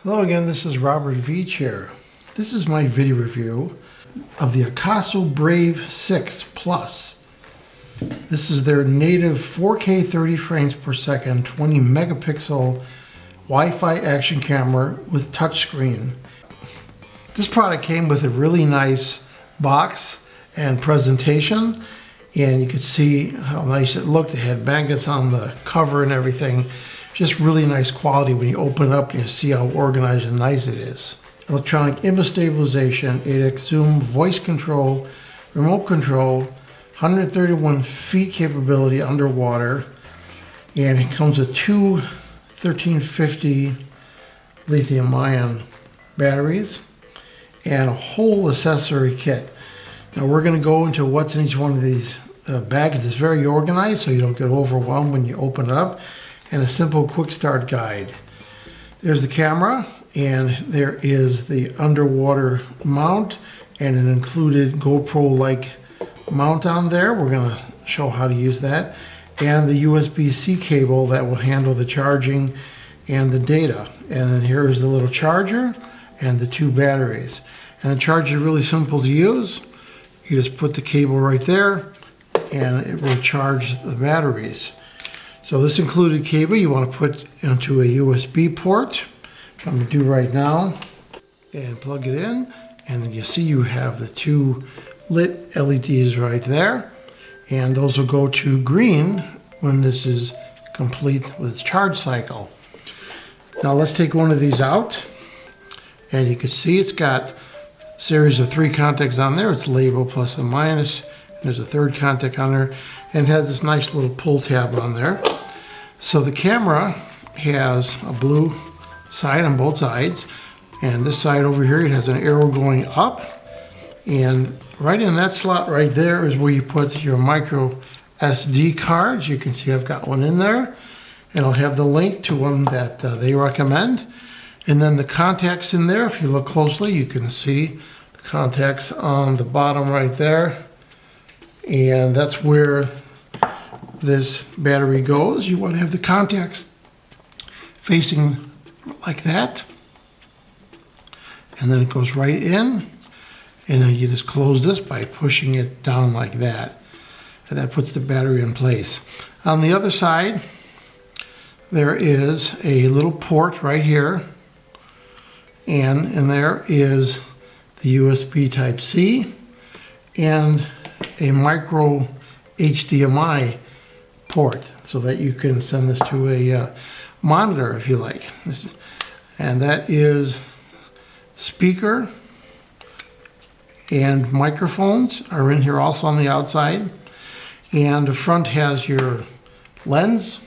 Hello again, this is Robert Veach here. This is my video review of the AKASO Brave 6 Plus. This is their native 4K 30 frames per second, 20 megapixel Wi-Fi action camera with touchscreen. This product came with a really nice box and presentation, and you could see how nice it looked. It had magnets on the cover and everything. Just really nice quality. When you open it up, you see how organized and nice it is. Electronic image stabilization, 8x zoom, voice control, remote control, 131 feet capability underwater, and it comes with two 1350 lithium ion batteries and a whole accessory kit. Now we're going to go into what's in each one of these bags. It's very organized so you don't get overwhelmed when you open it up, and a simple quick start guide. There's the camera, and there is the underwater mount and an included GoPro-like mount on there. We're going to show how to use that, and the USB-C cable that will handle the charging and the data. And then here is the little charger and the two batteries. And the charger is really simple to use. You just put the cable right there and it will charge the batteries. So this included cable you want to put into a USB port, which I'm going to do right now, and plug it in. And then you see you have the two lit LEDs right there, and those will go to green when this is complete with its charge cycle. Now let's take one of these out, and you can see it's got a series of 3 contacts on there. It's labeled plus and minus, and there's a third contact on there, and it has this nice little pull tab on there. So the camera has a blue side on both sides, and this side over here it has an arrow going up, and right in that slot right there is where you put your micro SD cards. You can see I've got one in there, and I'll have the link to one that they recommend. And then the contacts in there, if you look closely, you can see the contacts on the bottom right there, and that's where this battery goes. You want to have the contacts facing like that, and then it goes right in, and then you just close this by pushing it down like that, and that puts the battery in place. On the other side there is a little port right here, and there is the USB Type-C and a micro HDMI port, so that you can send this to a monitor if you like. And that is speaker and microphones are in here also on the outside, and the front has your lens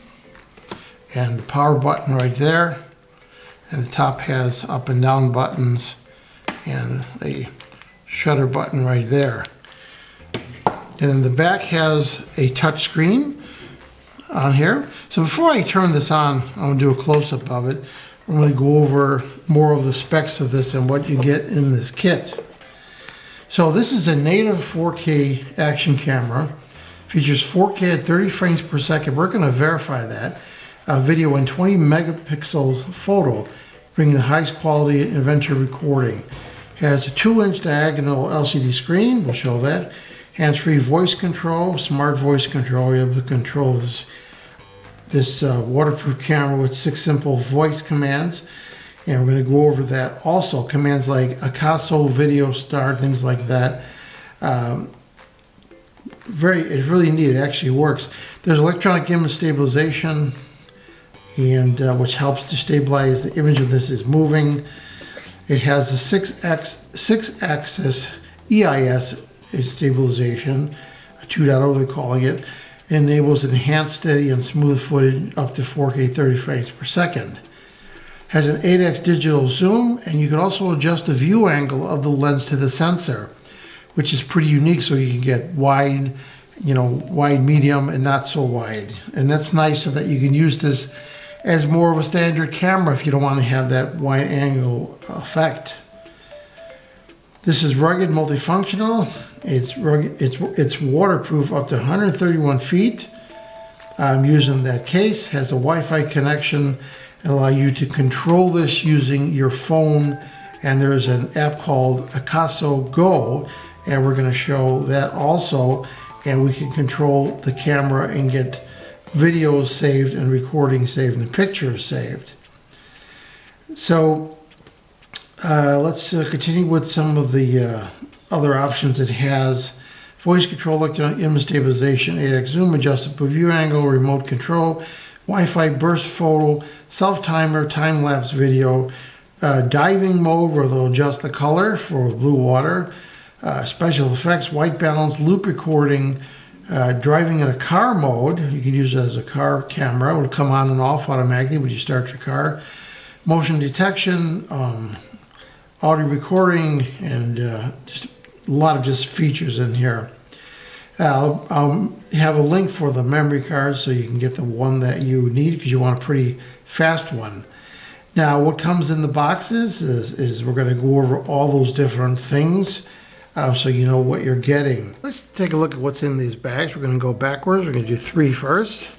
and the power button right there, and the top has up and down buttons and a shutter button right there. And then the back has a touch screen on here. So before I turn this on, I'm going to do a close-up of it. I'm going to go over more of the specs of this and what you get in this kit. So this is a native 4K action camera. Features 4K at 30 frames per second. We're going to verify that. Video and 20 megapixels photo, bringing the highest quality adventure recording. Has a 2-inch diagonal LCD screen. We'll show that. Hands-free voice control, smart voice control. You're able to control this waterproof camera with 6 simple voice commands, and we're going to go over that also. Commands like AKASO, video start, things like that. It's really neat. It actually works. There's electronic image stabilization, and which helps to stabilize the image of this is moving. It has a 6-axis EIS stabilization, 2.0 they're calling it. Enables enhanced, steady, and smooth footage up to 4K 30 frames per second. Has an 8x digital zoom, and you can also adjust the view angle of the lens to the sensor, which is pretty unique, so you can get wide, wide, medium, and not so wide. And that's nice so that you can use this as more of a standard camera if you don't want to have that wide angle effect. This is rugged, multifunctional. It's waterproof up to 131 feet. I'm using that case. Has a Wi-Fi connection and allow you to control this using your phone. And there's an app called AKASO Go, and we're going to show that also. And we can control the camera and get videos saved and recordings saved and pictures saved. So let's continue with some of the other options it has. Voice control, electronic image stabilization, 8x zoom, adjustable view angle, remote control, Wi-Fi burst photo, self-timer, time-lapse video, diving mode where they'll adjust the color for blue water, special effects, white balance, loop recording, driving in a car mode. You can use it as a car camera. It will come on and off automatically when you start your car. Motion detection, audio recording, and just a lot of just features in here. I'll have a link for the memory card so you can get the one that you need because you want a pretty fast one. Now, what comes in the boxes is we're going to go over all those different things so you know what you're getting. Let's take a look at what's in these bags. We're going to go backwards. We're going to do 3 first.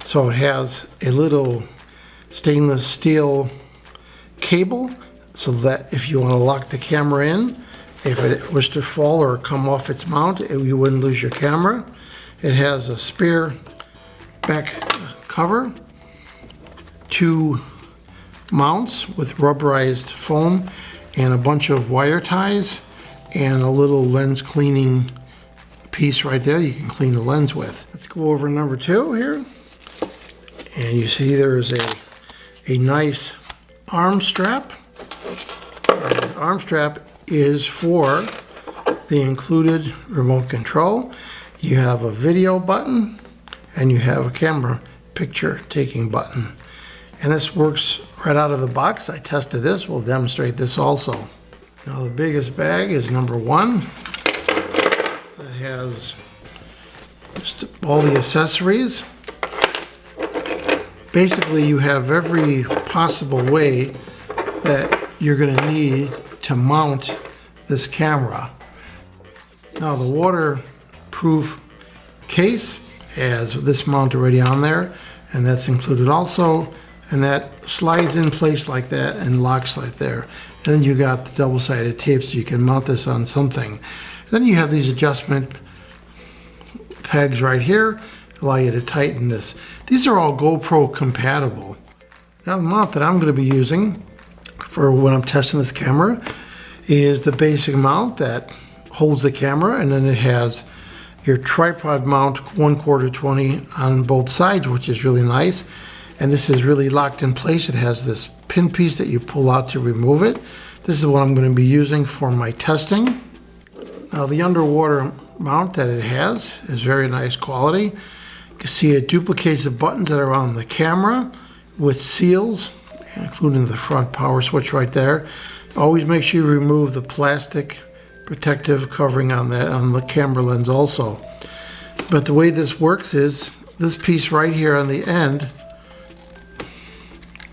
So it has a little stainless steel cable so that if you want to lock the camera in, if it was to fall or come off its mount, you wouldn't lose your camera. It has a spare back cover, 2 mounts with rubberized foam, and a bunch of wire ties, and a little lens cleaning piece right there you can clean the lens with. Let's go over number 2 here. And you see there's a nice arm strap. And the arm strap is for the included remote control. You have a video button and you have a camera picture taking button. And this works right out of the box. I tested this. We'll demonstrate this also. Now the biggest bag is number 1. That has just all the accessories. Basically, you have every possible way that you're going to need to mount this camera. Now the waterproof case has this mount already on there, and that's included also, and that slides in place like that and locks like there. And then you got the double-sided tape so you can mount this on something. Then you have these adjustment pegs right here, allow you to tighten this. These are all GoPro compatible. Now the mount that I'm going to be using for when I'm testing this camera is the basic mount that holds the camera, and then it has your tripod mount 1/4 20 on both sides, which is really nice. And this is really locked in place. It has this pin piece that you pull out to remove it. This is what I'm going to be using for my testing. Now the underwater mount that it has is very nice quality. You can see it duplicates the buttons that are on the camera with seals, including the front power switch right there. Always make sure you remove the plastic protective covering on that, on the camera lens also. But the way this works is this piece right here on the end,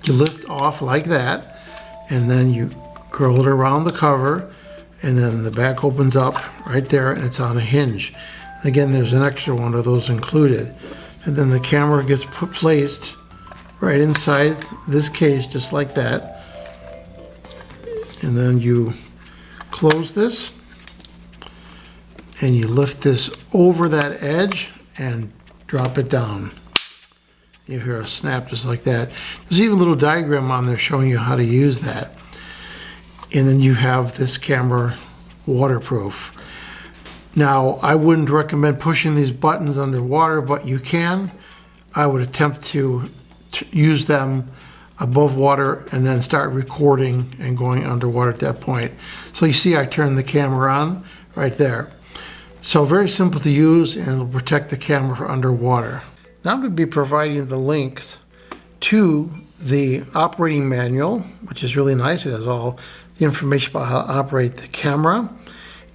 you lift off like that, and then you curl it around the cover, and then the back opens up right there, and it's on a hinge. Again, there's an extra one of those included. And then the camera gets placed right inside this case, just like that. And then you close this, and you lift this over that edge and drop it down. You hear a snap just like that. There's even a little diagram on there showing you how to use that. And then you have this camera waterproof. Now, I wouldn't recommend pushing these buttons underwater, but you can. I would attempt to use them above water and then start recording and going underwater at that point. So you see I turned the camera on right there. So very simple to use, and it'll protect the camera for underwater. Now I'm going to be providing the links to the operating manual, which is really nice. It has all the information about how to operate the camera,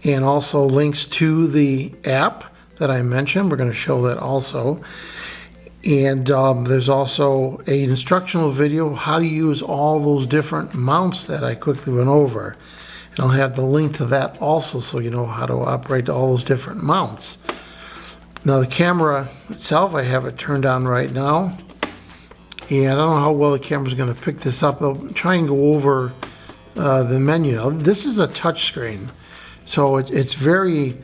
and also links to the app that I mentioned. We're going to show that also. And there's also an instructional video how to use all those different mounts that I quickly went over. And I'll have the link to that also, so you know how to operate all those different mounts. Now the camera itself, I have it turned on right now. And I don't know how well the camera's going to pick this up. I'll try and go over the menu. Now, this is a touch screen, so it's very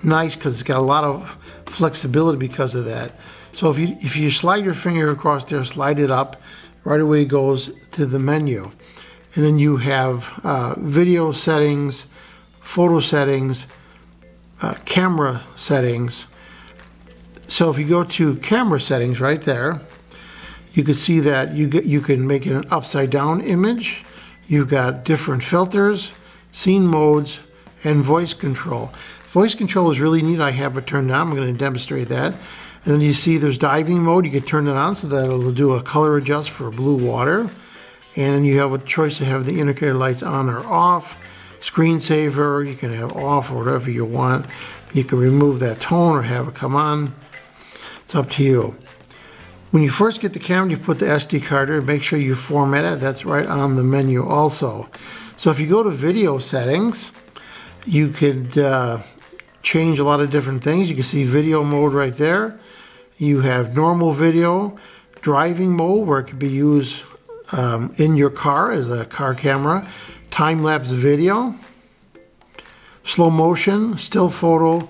nice because it's got a lot of flexibility because of that. So if you slide your finger across there, slide it up, right away it goes to the menu. And then you have video settings, photo settings, camera settings. So if you go to camera settings right there, you can see that you can make it an upside down image. You've got different filters, scene modes, and voice control. Voice control is really neat. I have it turned on. I'm going to demonstrate that. And then you see there's diving mode. You can turn it on so that it'll do a color adjust for blue water. And then you have a choice to have the indicator lights on or off. Screensaver, you can have off or whatever you want. You can remove that tone or have it come on. It's up to you. When you first get the camera, you put the SD card in. Make sure you format it. That's right on the menu also. So if you go to video settings, you could change a lot of different things. You can see video mode right there. You have normal video, driving mode where it can be used in your car as a car camera, time-lapse video, slow motion, still photo,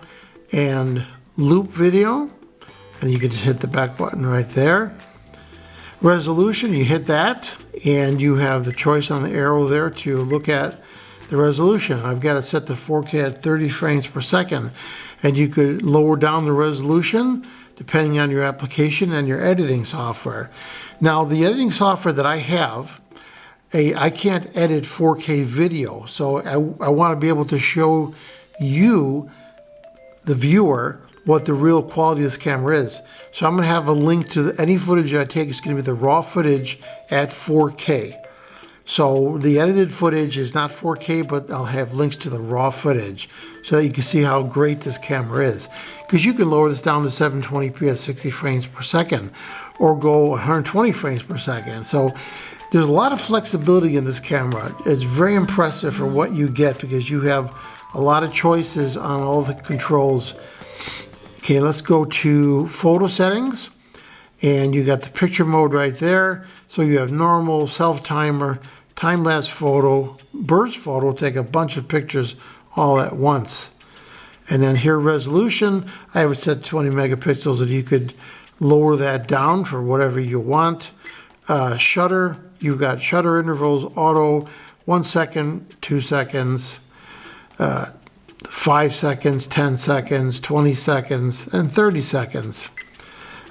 and loop video. And you can just hit the back button right there. Resolution, you hit that, and you have the choice on the arrow there to look at the resolution. I've got it set to 4K at 30 frames per second, and you could lower down the resolution depending on your application and your editing software. Now, the editing software that I have, I can't edit 4K video, so I want to be able to show you, the viewer, what the real quality of this camera is. So I'm going to have a link to any footage I take. It's going to be the raw footage at 4K. So the edited footage is not 4K, but I'll have links to the raw footage so that you can see how great this camera is. Because you can lower this down to 720p at 60 frames per second or go 120 frames per second. So there's a lot of flexibility in this camera. It's very impressive for what you get because you have a lot of choices on all the controls. Okay, let's go to photo settings. And you got the picture mode right there. So you have normal, self-timer, time-lapse photo, burst photo, take a bunch of pictures all at once. And then here, resolution, I have it set to 20 megapixels, and you could lower that down for whatever you want. Shutter, you've got shutter intervals, auto, 1 second, 2 seconds, 5 seconds, 10 seconds, 20 seconds, and 30 seconds.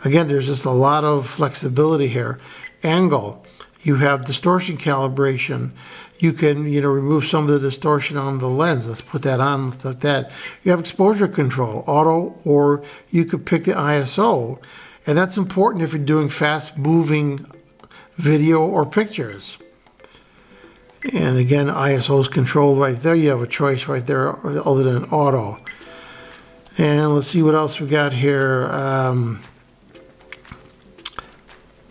Again, there's just a lot of flexibility here. Angle, you have distortion calibration. You can, remove some of the distortion on the lens. Let's put that on like that. You have exposure control, auto, or you could pick the ISO. And that's important if you're doing fast moving video or pictures. And again, ISO is controlled right there. You have a choice right there other than auto. And let's see what else we got here.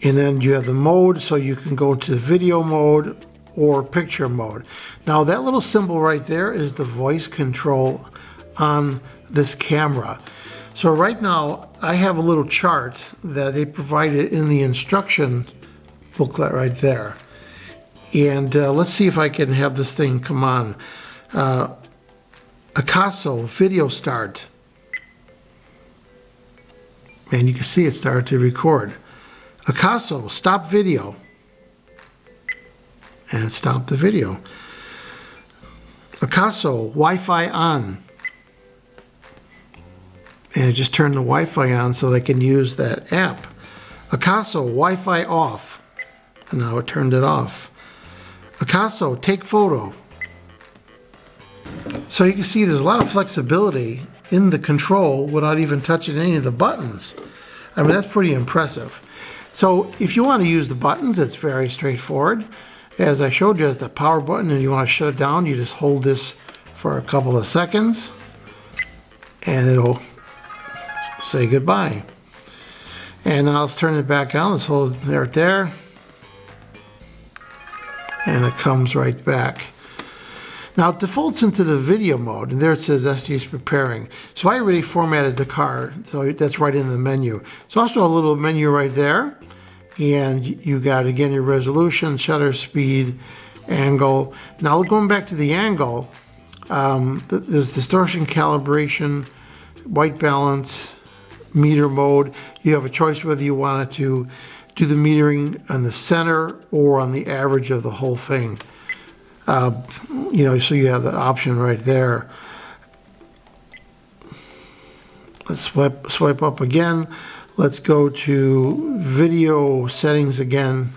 And then you have the mode, so you can go to video mode or picture mode. Now that little symbol right there is the voice control on this camera. So right now I have a little chart that they provided in the instruction booklet right there. And let's see if I can have this thing come on. AKASO video start. And you can see it started to record. AKASO, stop video. And it stopped the video. AKASO, Wi-Fi on. And it just turned the Wi-Fi on so that I can use that app. AKASO, Wi-Fi off. And now it turned it off. AKASO, take photo. So you can see there's a lot of flexibility in the control without even touching any of the buttons. I mean, that's pretty impressive. So if you want to use the buttons, it's very straightforward. As I showed you, there's the power button, and you want to shut it down, you just hold this for a couple of seconds, and it'll say goodbye. And now let's turn it back on. Let's hold it right there. And it comes right back. Now it defaults into the video mode, and there it says SD is preparing. So I already formatted the car, so that's right in the menu. It's also a little menu right there, and you got again your resolution, shutter speed, angle. Now going back to the angle, there's distortion, calibration, white balance, meter mode. You have a choice whether you want it to do the metering on the center or on the average of the whole thing. You know, so you have that option right there. Let's swipe up again. Let's go to video settings again,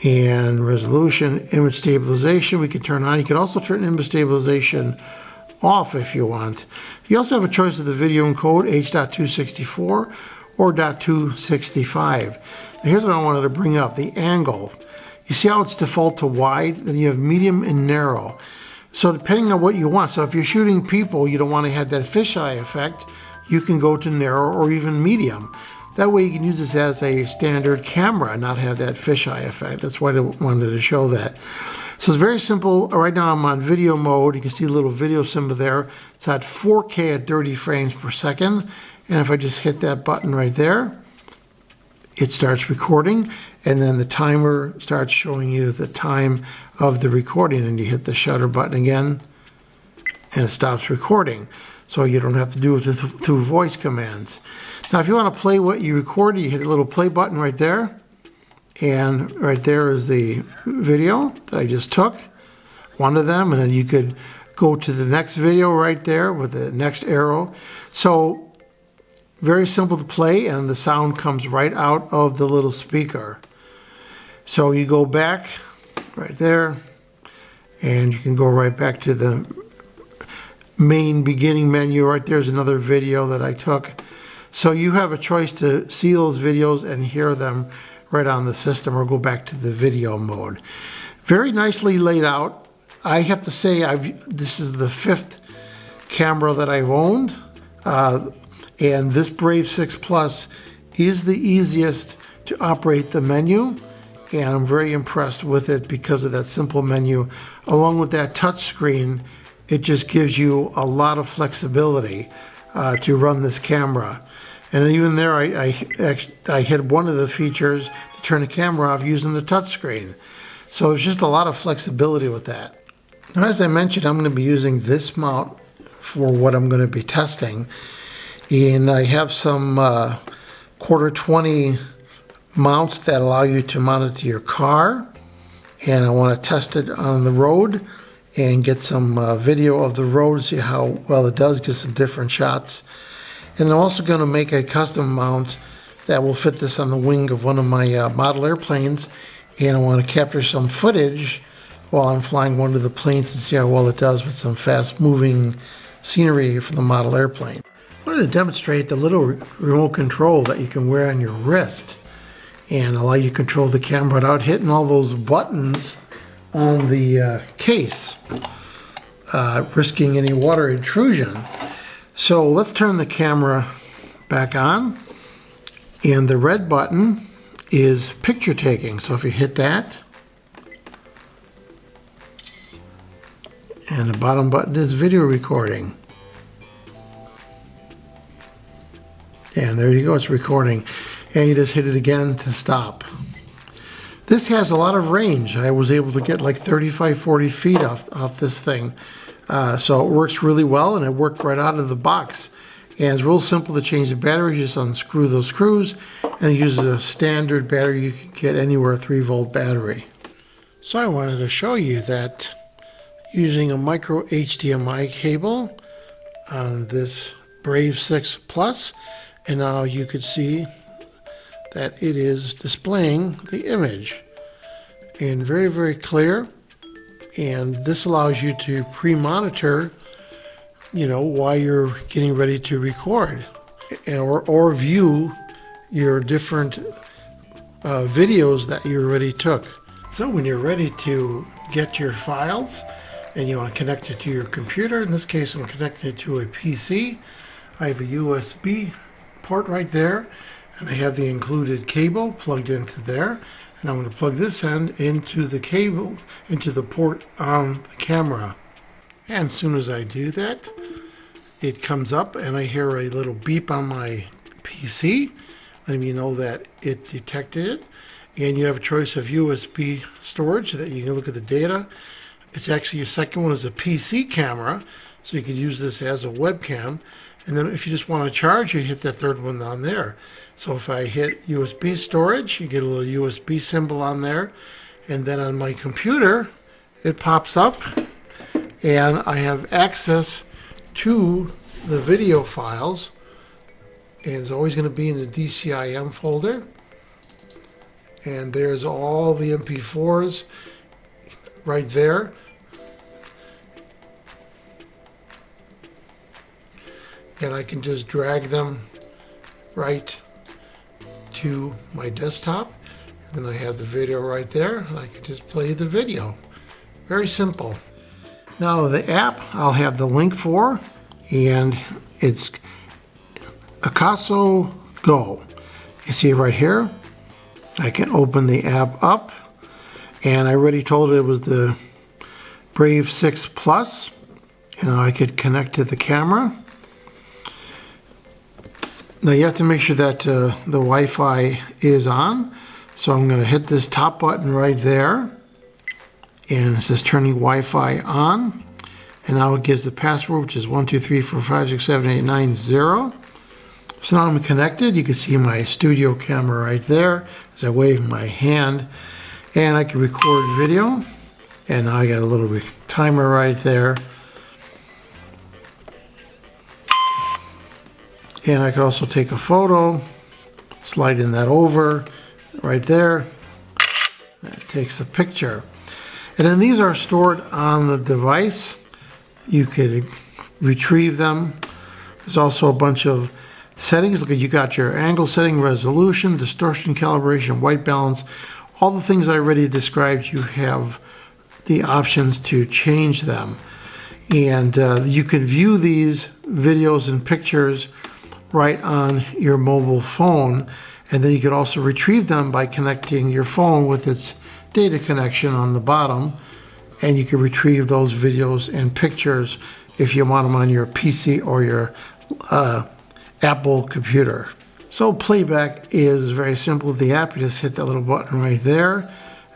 and resolution, image stabilization we can turn on. You can also turn image stabilization off if you want. You also have a choice of the video encode, H.264 or .265. Now here's what I wanted to bring up, the angle. You see how it's default to wide? Then you have medium and narrow. So depending on what you want, so if you're shooting people, you don't want to have that fisheye effect, you can go to narrow or even medium. That way you can use this as a standard camera and not have that fisheye effect. That's why I wanted to show that. So it's very simple. Right now I'm on video mode. You can see a little video symbol there. It's at 4K at 30 frames per second. And if I just hit that button right there, it starts recording. And then the timer starts showing you the time of the recording. And you hit the shutter button again, and it stops recording. So you don't have to do it through voice commands. Now if you want to play what you recorded, you hit the little play button right there. And right there is the video that I just took, one of them, and then you could go to the next video right there with the next arrow. So very simple to play, and the sound comes right out of the little speaker. So you go back right there, and you can go right back to the main beginning menu. Right there's another video that I took. So you have a choice to see those videos and hear them right on the system, or go back to the video mode. Very nicely laid out. I have to say, this is the 5th camera that I've owned, and this Brave 6 Plus is the easiest to operate the menu, and I'm very impressed with it because of that simple menu. Along with that touch screen, it just gives you a lot of flexibility to run this camera. And even there, I hit one of the features to turn the camera off using the touchscreen. So there's just a lot of flexibility with that. Now, as I mentioned, I'm going to be using this mount for what I'm going to be testing. And I have some quarter 20 mounts that allow you to mount it to your car. And I want to test it on the road and get some video of the road, see how well it does, get some different shots. And I'm also going to make a custom mount that will fit this on the wing of one of my model airplanes. And I want to capture some footage while I'm flying one of the planes and see how well it does with some fast moving scenery from the model airplane. I wanted to demonstrate the little remote control that you can wear on your wrist and allow you to control the camera without hitting all those buttons on the case, risking any water intrusion. So let's turn the camera back on, and the red button is picture taking. So if you hit that, and the bottom button is video recording. And there you go, it's recording. And you just hit it again to stop. This has a lot of range. I was able to get like 35, 40 feet off this thing. So it works really well, and it worked right out of the box. And it's real simple to change the battery. You just unscrew those screws, and it uses a standard battery. You can get anywhere 3-volt battery. So I wanted to show you that using a micro HDMI cable on this Brave 6 Plus, and now you could see that it is displaying the image, and very, very clear. And this allows you to pre-monitor, you know, while you're getting ready to record, or view your different videos that you already took. So when you're ready to get your files and you want to connect it to your computer, in this case I'm connected to a PC. I have a USB port right there, and I have the included cable plugged into there. And I'm going to plug this end into the cable, into the port on the camera. And as soon as I do that, it comes up and I hear a little beep on my PC. letting me know that it detected it. And you have a choice of USB storage so that you can look at the data. It's actually, your second one is a PC camera, so you could use this as a webcam. And then if you just want to charge, you hit that third one down there. So if I hit USB storage, you get a little USB symbol on there. And then on my computer, it pops up and I have access to the video files. And it's always going to be in the DCIM folder. And there's all the MP4s right there. And I can just drag them right to my desktop. And then I have the video right there, and I can just play the video. Very simple. Now the app I'll have the link for, and it's AKASO Go. You see it right here. I can open the app up, and I already told it was the Brave 6 Plus, and I could connect to the camera. Now you have to make sure that the Wi-Fi is on. So I'm going to hit this top button right there. And it says turning Wi-Fi on. And now it gives the password, which is 12345678890. So now I'm connected. You can see my studio camera right there as I wave my hand. And I can record video. And now I got a little timer right there. And I could also take a photo, slide in that over right there. That takes a picture. And then these are stored on the device. You could retrieve them. There's also a bunch of settings. Look, you got your angle setting, resolution, distortion, calibration, white balance. All the things I already described, you have the options to change them. And you can view these videos and pictures right on your mobile phone, and then you could also retrieve them by connecting your phone with its data connection on the bottom, and you can retrieve those videos and pictures if you want them on your PC or your Apple computer. So playback is very simple. The app, you just hit that little button right there,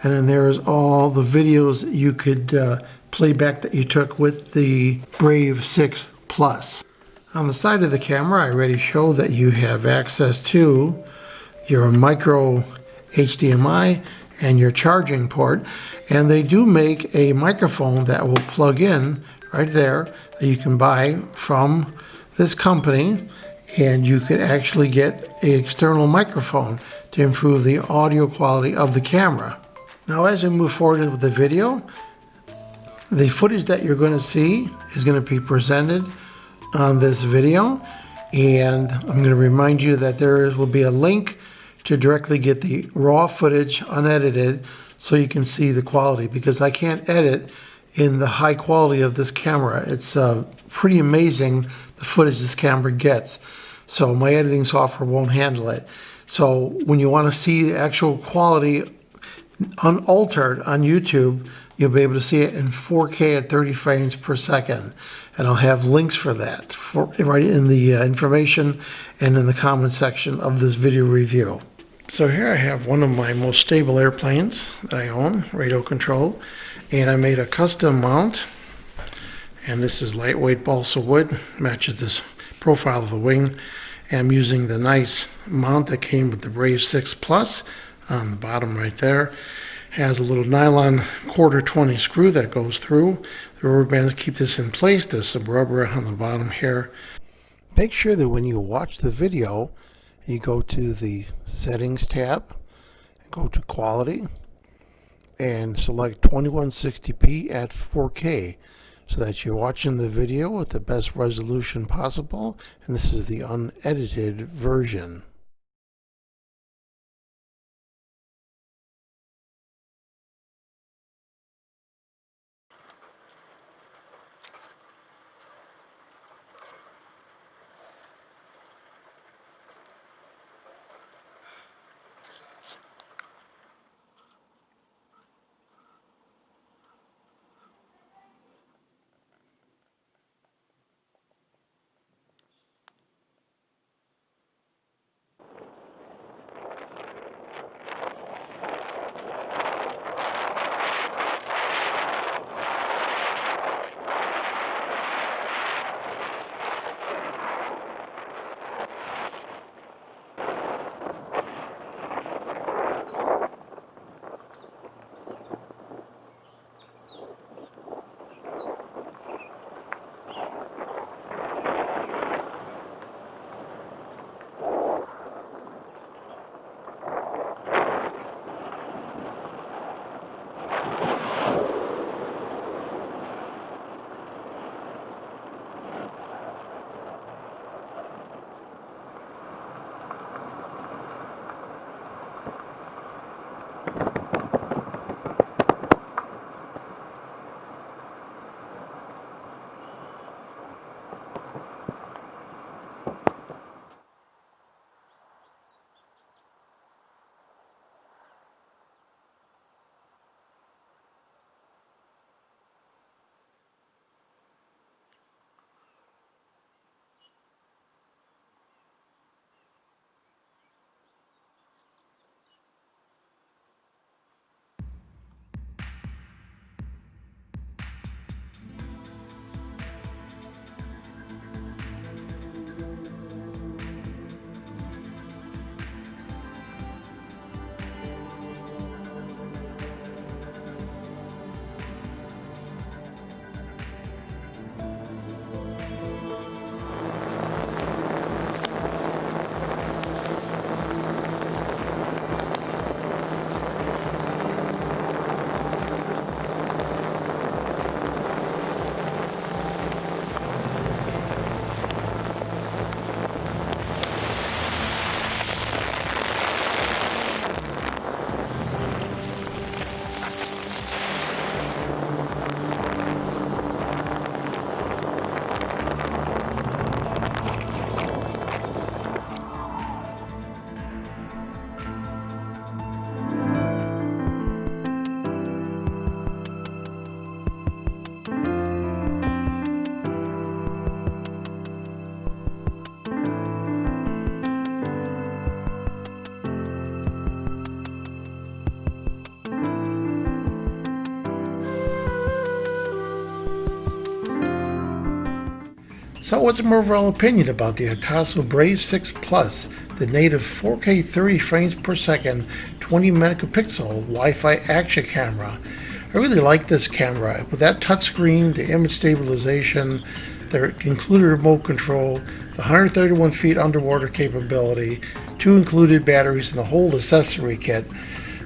and then there's all the videos you could play back that you took with the Brave 6 Plus. On the side of the camera, I already showed that you have access to your micro HDMI and your charging port. And they do make a microphone that will plug in right there that you can buy from this company. And you could actually get an external microphone to improve the audio quality of the camera. Now, as we move forward with the video, the footage that you're going to see is going to be presented on this video, and I'm going to remind you that there will be a link to directly get the raw footage unedited so you can see the quality, because I can't edit in the high quality of this camera. It's pretty amazing the footage this camera gets, so my editing software won't handle it. So when you want to see the actual quality unaltered on YouTube, you'll be able to see it in 4K at 30 frames per second. And I'll have links for that right in the information and in the comment section of this video review. So here I have one of my most stable airplanes that I own, radio control, and I made a custom mount. And this is lightweight balsa wood, matches this profile of the wing. And I'm using the nice mount that came with the Brave 6 Plus on the bottom right there. Has a little nylon 1/4-20 screw that goes through. The rubber bands keep this in place. There's some rubber on the bottom here. Make sure that when you watch the video, you go to the settings tab, go to quality, and select 2160p at 4K so that you're watching the video with the best resolution possible. And this is the unedited version. So what's my overall opinion about the AKASO Brave 6 Plus, the native 4K 30 frames per second, 20 megapixel Wi-Fi action camera? I really like this camera. With that touchscreen, the image stabilization, the included remote control, the 131 feet underwater capability, 2 included batteries, and the whole accessory kit,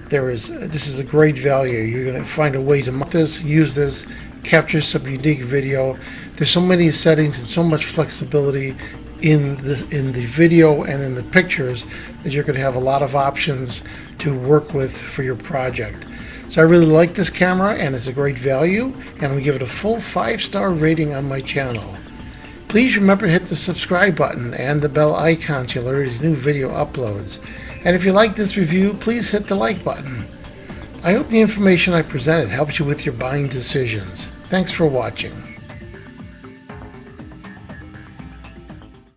this is a great value. You're going to find a way to mount this, use this, capture some unique video. There's so many settings and so much flexibility in the video and in the pictures that you're going to have a lot of options to work with for your project. So I really like this camera, and it's a great value, and I'm going to give it a full 5-star rating on my channel. Please remember to hit the subscribe button and the bell icon to alert you to new video uploads. And if you like this review, please hit the like button. I hope the information I presented helps you with your buying decisions. Thanks for watching.